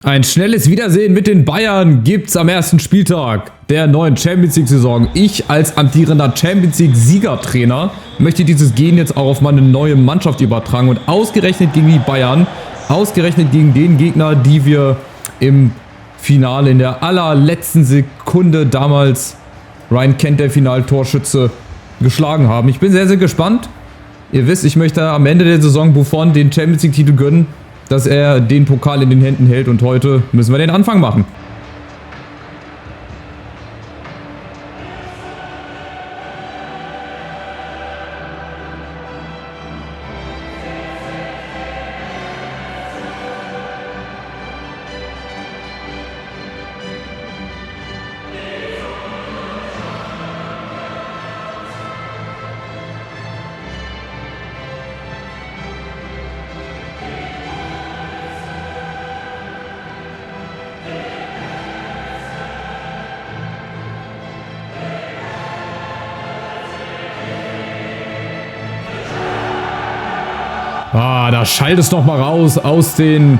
Ein schnelles Wiedersehen mit den Bayern gibt's am ersten Spieltag der neuen Champions League Saison. Ich als amtierender Champions League Siegertrainer möchte dieses Gen jetzt auch auf meine neue Mannschaft übertragen und ausgerechnet gegen die Bayern, ausgerechnet gegen den Gegner, die wir im Finale in der allerletzten Sekunde damals Ryan Kent, der Finaltorschütze, geschlagen haben. Ich bin sehr, sehr gespannt. Ihr wisst, ich möchte am Ende der Saison Buffon den Champions League Titel gönnen, dass er den Pokal in den Händen hält, und heute müssen wir den Anfang machen. Da schallt es noch mal raus aus den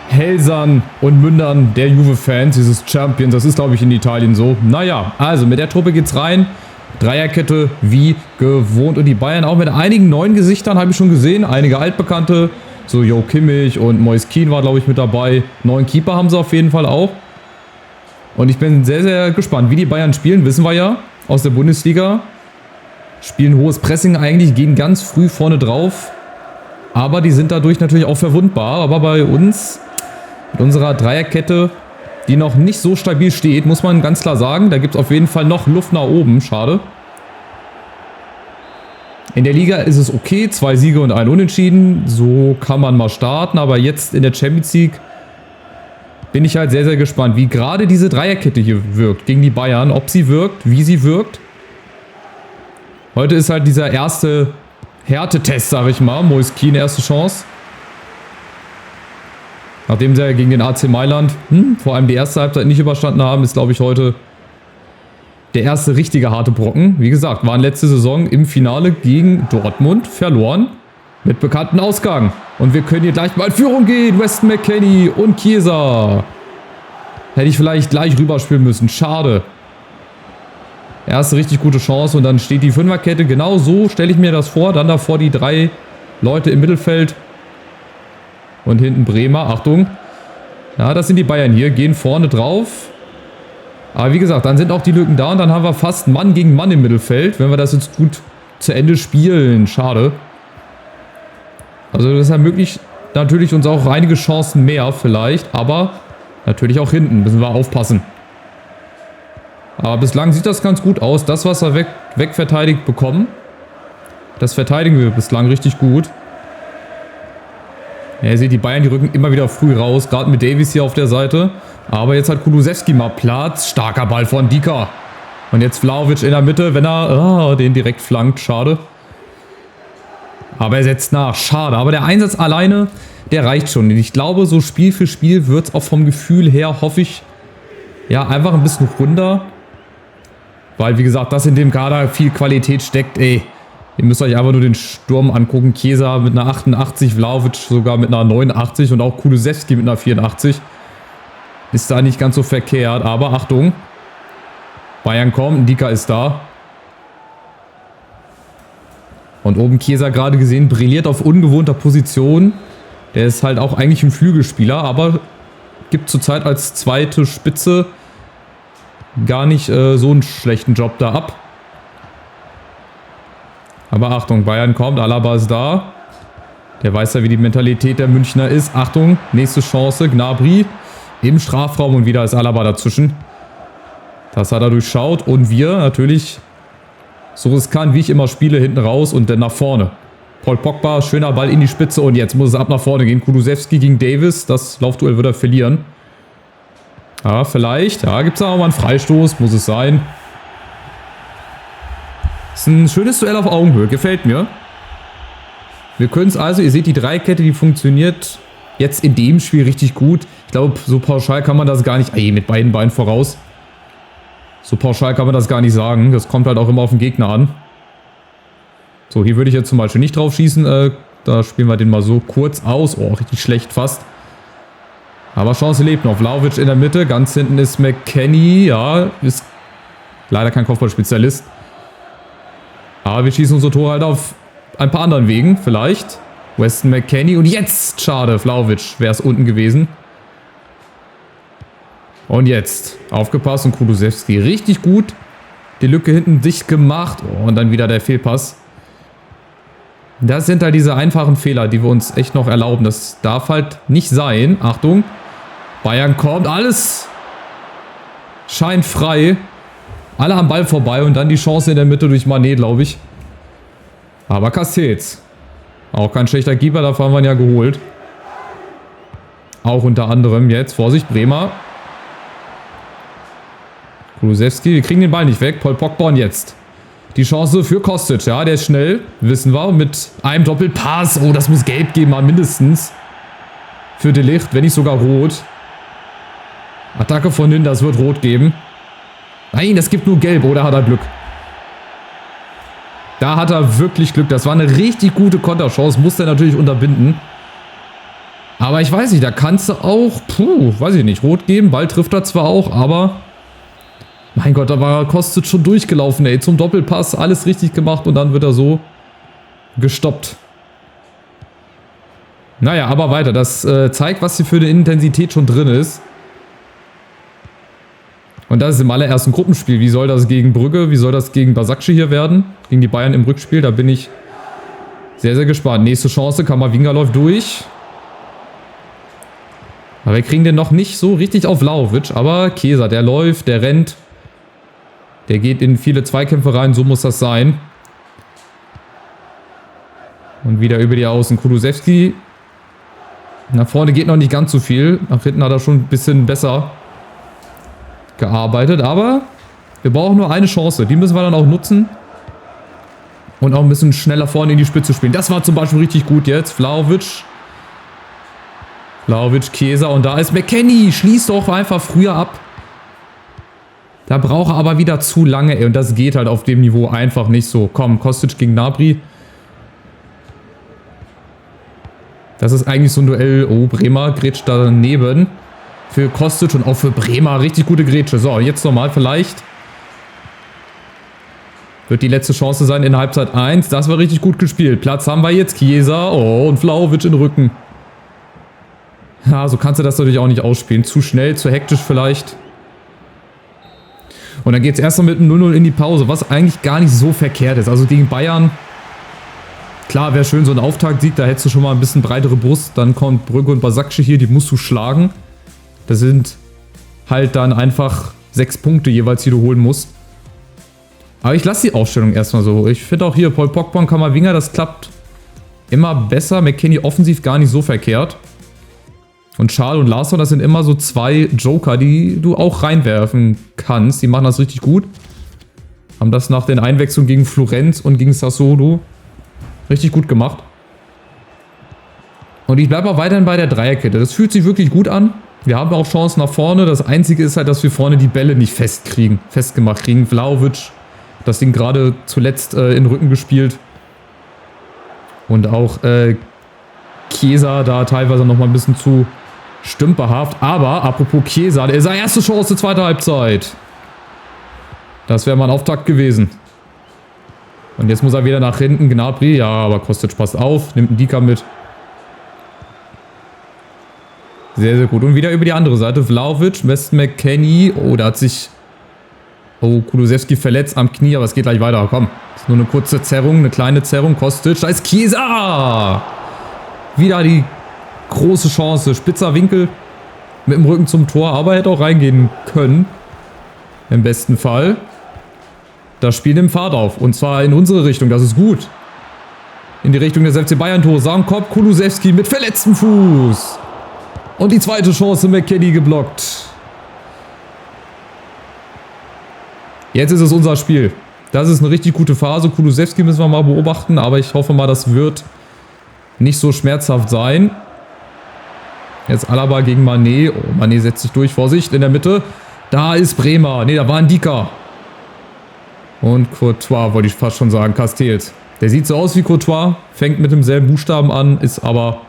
Hälsern und Mündern der Juve-Fans, dieses Champions. Das ist, glaube ich, in Italien so. Naja, also mit der Truppe geht's rein. Dreierkette wie gewohnt. Und die Bayern auch mit einigen neuen Gesichtern, habe ich schon gesehen. Einige altbekannte, so Jo Kimmich und Moise Kean war, glaube ich, mit dabei. Neuen Keeper haben sie auf jeden Fall auch. Und ich bin sehr, sehr gespannt, wie die Bayern spielen. Wissen wir ja aus der Bundesliga. Spielen hohes Pressing eigentlich, gehen ganz früh vorne drauf. Aber die sind dadurch natürlich auch verwundbar. Aber bei uns, mit unserer Dreierkette, die noch nicht so stabil steht, muss man ganz klar sagen, da gibt es auf jeden Fall noch Luft nach oben. Schade. In der Liga ist es okay, 2 Siege und 1 Unentschieden. So kann man mal starten. Aber jetzt in der Champions League bin ich halt sehr, sehr gespannt, wie gerade diese Dreierkette hier wirkt gegen die Bayern. Ob sie wirkt, wie sie wirkt. Heute ist halt dieser erste Härtetest, sage ich mal. Moise Kean, erste Chance. Nachdem sie gegen den AC Mailand vor allem die erste Halbzeit nicht überstanden haben, ist, glaube ich, heute der erste richtige harte Brocken. Wie gesagt, waren letzte Saison im Finale gegen Dortmund verloren. Mit bekannten Ausgang. Und wir können hier gleich mal in Führung gehen. Weston McKennie und Chiesa. Hätte ich vielleicht gleich rüberspielen müssen. Schade. Erste richtig gute Chance und dann steht die Fünferkette. Genau so stelle ich mir das vor. Dann davor die 3 Leute im Mittelfeld. Und hinten Bremer. Achtung. Ja, das sind die Bayern hier. Gehen vorne drauf. Aber wie gesagt, dann sind auch die Lücken da. Und dann haben wir fast Mann gegen Mann im Mittelfeld. Wenn wir das jetzt gut zu Ende spielen. Schade. Also das ermöglicht natürlich uns auch einige Chancen mehr vielleicht. Aber natürlich auch hinten müssen wir aufpassen. Aber bislang sieht das ganz gut aus. Das, was wir wegverteidigt bekommen, das verteidigen wir bislang richtig gut. Ja, ihr seht, die Bayern, die rücken immer wieder früh raus. Gerade mit Davies hier auf der Seite. Aber jetzt hat Kulusevski mal Platz. Starker Ball von Dika. Und jetzt Vlahovic in der Mitte, wenn er den direkt flankt. Schade. Aber er setzt nach. Schade. Aber der Einsatz alleine, der reicht schon. Und ich glaube, so Spiel für Spiel wird es auch vom Gefühl her, hoffe ich, ja, einfach ein bisschen runter. Weil, wie gesagt, dass in dem Kader viel Qualität steckt, ey. Ihr müsst euch einfach nur den Sturm angucken. Chiesa mit einer 88, Vlahovic sogar mit einer 89 und auch Kulusevski mit einer 84. Ist da nicht ganz so verkehrt, aber Achtung. Bayern kommt, Dika ist da. Und oben Chiesa gerade gesehen, brilliert auf ungewohnter Position. Der ist halt auch eigentlich ein Flügelspieler, aber gibt zurzeit als zweite Spitze gar nicht so einen schlechten Job da ab. Aber Achtung, Bayern kommt, Alaba ist da. Der weiß ja, wie die Mentalität der Münchner ist. Achtung, nächste Chance, Gnabry im Strafraum und wieder ist Alaba dazwischen. Das hat er durchschaut und wir natürlich so riskant, wie ich immer spiele, hinten raus und dann nach vorne. Paul Pogba, schöner Ball in die Spitze und jetzt muss es ab nach vorne gehen. Kulusevski gegen Davis, das Laufduell wird er verlieren. Ja, vielleicht. Ja, gibt es da auch mal einen Freistoß, muss es sein. Ist ein schönes Duell auf Augenhöhe, gefällt mir. Wir können es also, ihr seht die Dreikette, die funktioniert jetzt in dem Spiel richtig gut. Ich glaube, so pauschal kann man das gar nicht, mit beiden Beinen voraus. So pauschal kann man das gar nicht sagen. Das kommt halt auch immer auf den Gegner an. So, hier würde ich jetzt zum Beispiel nicht drauf schießen. Da spielen wir den mal so kurz aus. Oh, richtig schlecht fast. Aber Chance lebt noch. Vlahovic in der Mitte. Ganz hinten ist McKennie. Ja, ist leider kein Kopfballspezialist. Aber wir schießen unsere Tore halt auf ein paar anderen Wegen. Vielleicht. Weston McKennie. Und jetzt, schade, Vlahovic wäre es unten gewesen. Und jetzt. Aufgepasst und Kulusewski richtig gut. Die Lücke hinten dicht gemacht. Oh, und dann wieder der Fehlpass. Das sind halt diese einfachen Fehler, die wir uns echt noch erlauben. Das darf halt nicht sein. Achtung. Bayern kommt. Alles scheint frei. Alle am Ball vorbei und dann die Chance in der Mitte durch Mané, glaube ich. Aber Castells. Auch kein schlechter Keeper, dafür haben wir ihn ja geholt. Auch unter anderem jetzt. Vorsicht, Bremer. Kulusewski, wir kriegen den Ball nicht weg. Paul Pogba und jetzt. Die Chance für Kostic, ja, der ist schnell, wissen wir. Mit einem Doppelpass. Oh, das muss gelb geben, mal mindestens. Für De Ligt, wenn nicht sogar rot. Attacke von hinten, das wird rot geben. Nein, das gibt nur gelb, oder hat er Glück? Da hat er wirklich Glück. Das war eine richtig gute Konterchance. Musste er natürlich unterbinden. Aber ich weiß nicht, da kannst du auch, weiß ich nicht, rot geben. Ball trifft er zwar auch, aber mein Gott, da war Kostic schon durchgelaufen, ey. Zum Doppelpass, alles richtig gemacht und dann wird er so gestoppt. Naja, aber weiter. Das zeigt, was hier für eine Intensität schon drin ist. Und das ist im allerersten Gruppenspiel. Wie soll das gegen Brügge, wie soll das gegen Basakci hier werden? Gegen die Bayern im Rückspiel, da bin ich sehr, sehr gespannt. Nächste Chance, Kamavinga läuft durch. Aber wir kriegen den noch nicht so richtig auf Vlahovic. Aber Chiesa, der läuft, der rennt. Der geht in viele Zweikämpfe rein, so muss das sein. Und wieder über die Außen. Kulusewski. Nach vorne geht noch nicht ganz so viel. Nach hinten hat er schon ein bisschen besser gearbeitet. Aber wir brauchen nur eine Chance. Die müssen wir dann auch nutzen. Und auch ein bisschen schneller vorne in die Spitze spielen. Das war zum Beispiel richtig gut jetzt. Vlahovic, Chiesa. Und da ist McKennie. Schließt doch einfach früher ab. Da braucht er aber wieder zu lange. Ey. Und das geht halt auf dem Niveau einfach nicht so. Komm, Kostic gegen Gnabry. Das ist eigentlich so ein Duell. Oh, Bremer grätscht daneben. Für Kostic und auch für Bremer. Richtig gute Grätsche. So, jetzt nochmal vielleicht. Wird die letzte Chance sein in Halbzeit 1. Das war richtig gut gespielt. Platz haben wir jetzt. Chiesa. Oh, und Vlahovic in den Rücken. Ja, so kannst du das natürlich auch nicht ausspielen. Zu schnell, zu hektisch vielleicht. Und dann geht es erstmal mit einem 0-0 in die Pause. Was eigentlich gar nicht so verkehrt ist. Also gegen Bayern. Klar, wäre schön so ein Auftaktsieg. Da hättest du schon mal ein bisschen breitere Brust. Dann kommt Brügge und Basakci hier. Die musst du schlagen. Das sind halt dann einfach 6 Punkte jeweils, die du holen musst. Aber ich lasse die Aufstellung erstmal so. Ich finde auch hier Paul Pogba und Kamavinga, das klappt immer besser. McKennie offensiv gar nicht so verkehrt. Und Schal und Larsson, das sind immer so 2 Joker, die du auch reinwerfen kannst. Die machen das richtig gut. Haben das nach den Einwechslungen gegen Florenz und gegen Sassuolo richtig gut gemacht. Und ich bleibe auch weiterhin bei der Dreierkette. Das fühlt sich wirklich gut an. Wir haben auch Chancen nach vorne. Das Einzige ist halt, dass wir vorne die Bälle nicht festgemacht kriegen. Vlahovic, das Ding gerade zuletzt in den Rücken gespielt. Und auch Chiesa da teilweise nochmal ein bisschen zu stümperhaft. Aber apropos Chiesa, der ist seine erste Chance, zweite Halbzeit. Das wäre mal ein Auftakt gewesen. Und jetzt muss er wieder nach hinten. Gnabry, ja, aber Kostic passt auf. Nimmt einen Dika mit. Sehr, sehr gut. Und wieder über die andere Seite. Vlahovic, Weston McKennie. Oh, da hat sich Kulusewski verletzt am Knie, aber es geht gleich weiter. Komm, das ist nur eine kurze Zerrung, eine kleine Zerrung. Kostic, da ist Chiesa. Wieder die große Chance. Spitzer Winkel mit dem Rücken zum Tor, aber hätte auch reingehen können. Im besten Fall. Das Spiel nimmt Fahrt auf. Und zwar in unsere Richtung. Das ist gut. In die Richtung des FC Bayern-Tores. Sankop, Kulusewski mit verletztem Fuß. Und die zweite Chance, McKennie geblockt. Jetzt ist es unser Spiel. Das ist eine richtig gute Phase. Kulusewski müssen wir mal beobachten, aber ich hoffe mal, das wird nicht so schmerzhaft sein. Jetzt Alaba gegen Mané. Oh, Mané setzt sich durch. Vorsicht, in der Mitte. Da ist Bremer. Ne, da war ein Dika. Und Courtois, wollte ich fast schon sagen. Castells. Der sieht so aus wie Courtois. Fängt mit demselben Buchstaben an, ist aber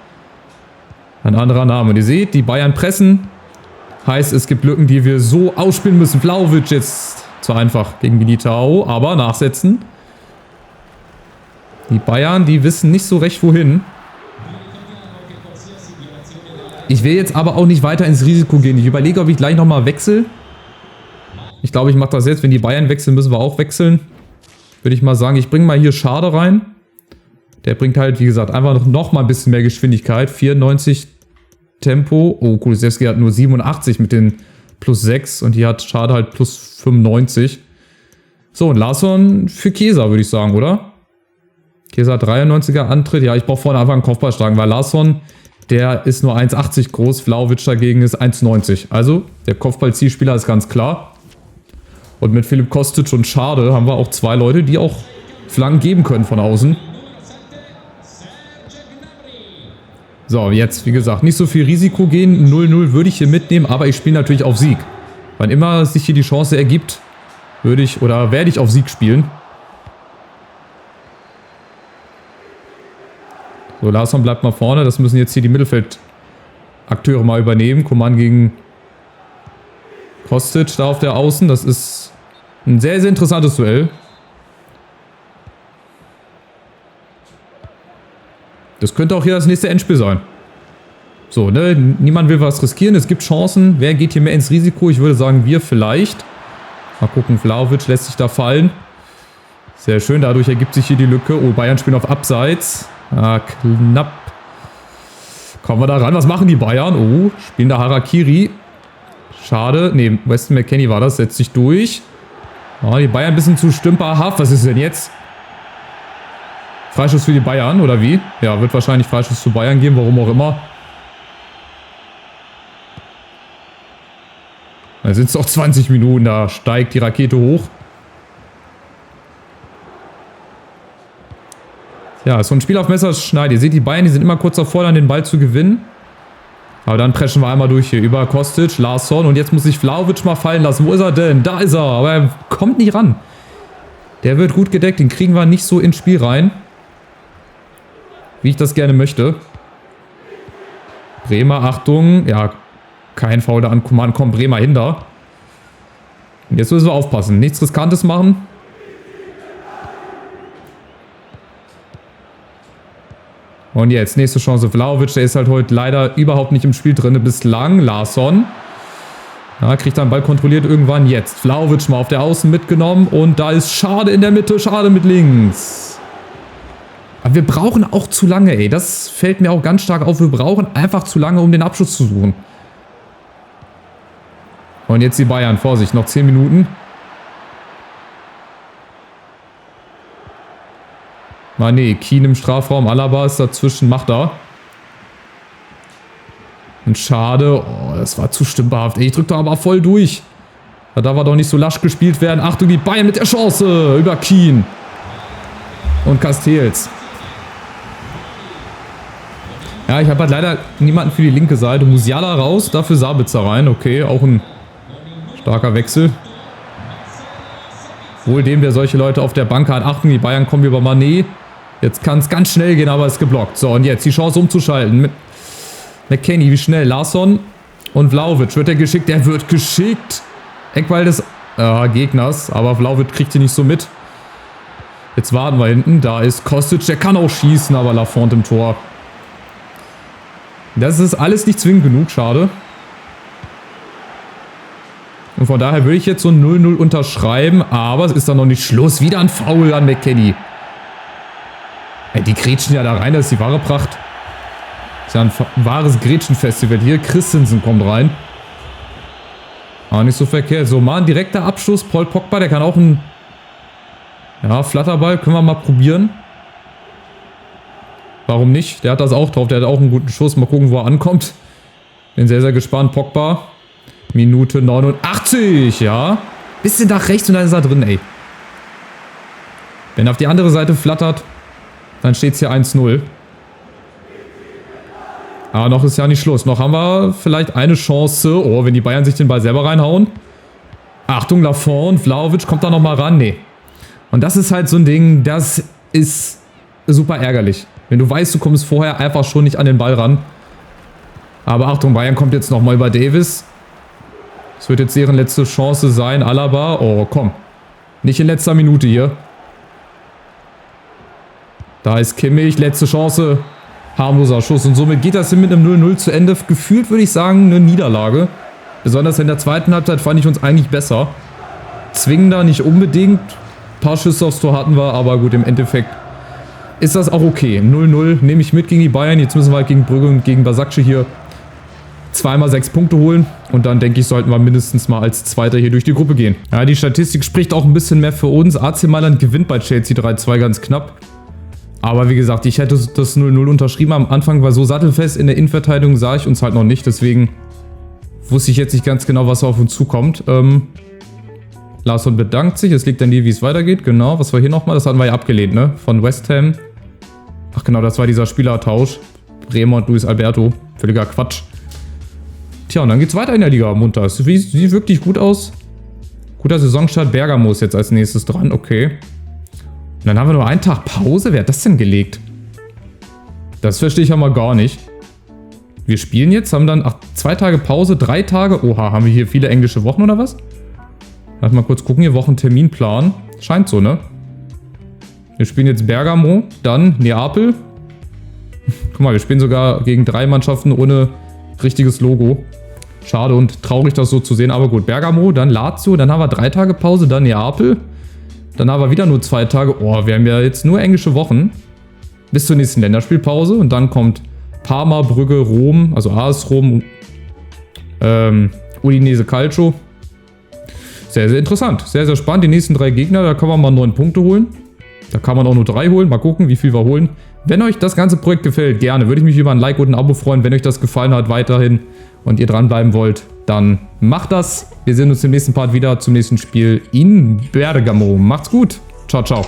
Ein anderer Name. Und ihr seht, die Bayern pressen. Heißt, es gibt Lücken, die wir so ausspielen müssen. Vlahovic jetzt zu einfach gegen Militao, aber nachsetzen. Die Bayern, die wissen nicht so recht wohin. Ich will jetzt aber auch nicht weiter ins Risiko gehen. Ich überlege, ob ich gleich nochmal wechsle. Ich glaube, ich mache das jetzt. Wenn die Bayern wechseln, müssen wir auch wechseln. Würde ich mal sagen, ich bringe mal hier Schade rein. Der bringt halt, wie gesagt, einfach noch mal ein bisschen mehr Geschwindigkeit. 94 Tempo. Oh, Kulusewski hat nur 87 mit den plus 6. Und hier hat Schade halt plus 95. So, und Larsson für Chiesa, würde ich sagen, oder? Chiesa 93er Antritt. Ja, ich brauche vorne einfach einen Kopfball schlagen, weil Larsson, der ist nur 1,80 groß. Vlahovic dagegen ist 1,90. Also, der Kopfball-Zielspieler ist ganz klar. Und mit Filip Kostic und Schade haben wir auch zwei Leute, die auch Flanken geben können von außen. So, jetzt, wie gesagt, nicht so viel Risiko gehen. 0-0 würde ich hier mitnehmen, aber ich spiele natürlich auf Sieg. Wann immer sich hier die Chance ergibt, würde ich oder werde ich auf Sieg spielen. So, Larsson bleibt mal vorne. Das müssen jetzt hier die Mittelfeldakteure mal übernehmen. Coman gegen Kostic da auf der Außen. Das ist ein sehr, sehr interessantes Duell. Das könnte auch hier das nächste Endspiel sein. So, ne? Niemand will was riskieren. Es gibt Chancen. Wer geht hier mehr ins Risiko? Ich würde sagen, wir vielleicht. Mal gucken, Vlahovic lässt sich da fallen. Sehr schön, dadurch ergibt sich hier die Lücke. Oh, Bayern spielen auf Abseits. Ah, knapp. Kommen wir da ran? Was machen die Bayern? Oh, spielen da Harakiri. Schade. Ne, Weston McKennie war das. Setzt sich durch. Oh, die Bayern ein bisschen zu stümperhaft. Was ist denn jetzt? Freischuss für die Bayern, oder wie? Ja, wird wahrscheinlich Freischuss zu Bayern geben, warum auch immer. Da sind es doch 20 Minuten, da steigt die Rakete hoch. Ja, so ein Spiel auf Messerschneide. Ihr seht, die Bayern, die sind immer kurz davor, dann den Ball zu gewinnen. Aber dann preschen wir einmal durch hier über Kostic, Larsson. Und jetzt muss sich Vlahovic mal fallen lassen. Wo ist er denn? Da ist er. Aber er kommt nicht ran. Der wird gut gedeckt. Den kriegen wir nicht so ins Spiel rein, wie ich das gerne möchte. Bremer, Achtung. Ja, kein Foul da an Coman. Kommt Bremer hinter. Und jetzt müssen wir aufpassen. Nichts Riskantes machen. Und jetzt, nächste Chance. Vlahovic, der ist halt heute leider überhaupt nicht im Spiel drin bislang. Larsson. Ja, kriegt dann Ball kontrolliert irgendwann. Jetzt Vlahovic mal auf der Außen mitgenommen. Und da ist Schade in der Mitte. Schade mit links. Aber wir brauchen auch zu lange, ey. Das fällt mir auch ganz stark auf. Wir brauchen einfach zu lange, um den Abschluss zu suchen. Und jetzt die Bayern. Vorsicht, noch 10 Minuten. Mané, Keane im Strafraum, Alaba ist dazwischen, macht er. Und Schade, oh, das war zu stümperhaft. Ey, ich drück da aber voll durch. Da darf er doch nicht so lasch gespielt werden. Achtung, die Bayern mit der Chance über Keane. Und Castells. Ja, ich habe halt leider niemanden für die linke Seite. Musiala raus, dafür Sabitzer rein. Okay, auch ein starker Wechsel. Wohl dem, der solche Leute auf der Bank hat. Achtung, die Bayern kommen über Mané. Jetzt kann es ganz schnell gehen, aber es ist geblockt. So, und jetzt die Chance umzuschalten. Mit McKennie, wie schnell? Larsson und Vlahovic. Wird er geschickt? Der wird geschickt. Eckball des Gegners. Aber Vlahovic kriegt sie nicht so mit. Jetzt warten wir hinten. Da ist Kostic. Der kann auch schießen, aber Lafont im Tor. Das ist alles nicht zwingend genug. Schade. Und von daher würde ich jetzt so ein 0-0 unterschreiben. Aber es ist dann noch nicht Schluss. Wieder ein Foul an McKennie. Ey, die grätschen ja da rein. Das ist die wahre Pracht. Das ist ja ein wahres Grätschenfestival hier. Christensen kommt rein. Aber nicht so verkehrt. So, mal ein direkter Abschluss. Paul Pogba, der kann auch ein... Ja, Flatterball. Können wir mal probieren. Warum nicht? Der hat das auch drauf. Der hat auch einen guten Schuss. Mal gucken, wo er ankommt. Bin sehr, sehr gespannt. Pogba. Minute 89, ja. Bisschen nach rechts und dann ist er drin, ey. Wenn er auf die andere Seite flattert, dann steht es hier 1-0. Aber noch ist ja nicht Schluss. Noch haben wir vielleicht eine Chance. Oh, wenn die Bayern sich den Ball selber reinhauen. Achtung, Lafont, Vlahovic kommt da nochmal ran. Nee. Und das ist halt so ein Ding, das ist super ärgerlich. Wenn du weißt, du kommst vorher einfach schon nicht an den Ball ran. Aber Achtung, Bayern kommt jetzt nochmal über Davis. Das wird jetzt deren letzte Chance sein. Alaba, oh komm. Nicht in letzter Minute hier. Da ist Kimmich, letzte Chance. Harmloser Schuss. Und somit geht das mit einem 0-0 zu Ende. Gefühlt würde ich sagen, eine Niederlage. Besonders in der zweiten Halbzeit fand ich uns eigentlich besser. Zwingender nicht unbedingt. Ein paar Schüsse aufs Tor hatten wir, aber gut, im Endeffekt ist das auch okay. 0-0 nehme ich mit gegen die Bayern. Jetzt müssen wir halt gegen Brügge und gegen Basakci hier zweimal 6 Punkte holen. Und dann denke ich, sollten wir mindestens mal als Zweiter hier durch die Gruppe gehen. Ja, die Statistik spricht auch ein bisschen mehr für uns. AC Mailand gewinnt bei Chelsea 3-2 ganz knapp. Aber wie gesagt, ich hätte das 0-0 unterschrieben. Am Anfang war so sattelfest. In der Innenverteidigung sah ich uns halt noch nicht. Deswegen wusste ich jetzt nicht ganz genau, was auf uns zukommt. Larsson bedankt sich. Es liegt an dir, wie es weitergeht. Genau, was war hier nochmal? Das hatten wir ja abgelehnt, ne? Von West Ham. Ach genau, das war dieser Spielertausch. Bremer und Luis Alberto. Völliger Quatsch. Tja, und dann geht's weiter in der Liga munter. Es sieht wirklich gut aus. Guter Saisonstart. Bergamo ist jetzt als nächstes dran. Okay. Und dann haben wir nur einen Tag Pause. Wer hat das denn gelegt? Das verstehe ich ja mal gar nicht. Wir spielen jetzt, haben dann 2 Tage Pause, 3 Tage. Oha, haben wir hier viele englische Wochen oder was? Lass mal kurz gucken, hier Wochenterminplan. Scheint so, ne? Wir spielen jetzt Bergamo, dann Neapel. Guck mal, wir spielen sogar gegen 3 Mannschaften ohne richtiges Logo. Schade und traurig, das so zu sehen. Aber gut, Bergamo, dann Lazio, dann haben wir 3 Tage Pause, dann Neapel. Dann haben wir wieder nur 2 Tage. Oh, wir haben ja jetzt nur englische Wochen. Bis zur nächsten Länderspielpause. Und dann kommt Parma, Brügge, Rom, also AS Rom, Udinese Calcio. Sehr, sehr interessant. Sehr, sehr spannend. Die nächsten 3 Gegner, da kann man mal 9 Punkte holen. Da kann man auch nur 3 holen. Mal gucken, wie viel wir holen. Wenn euch das ganze Projekt gefällt, gerne. Würde ich mich über ein Like und ein Abo freuen. Wenn euch das gefallen hat, weiterhin und ihr dranbleiben wollt, dann macht das. Wir sehen uns im nächsten Part wieder zum nächsten Spiel in Bergamo. Macht's gut. Ciao, ciao.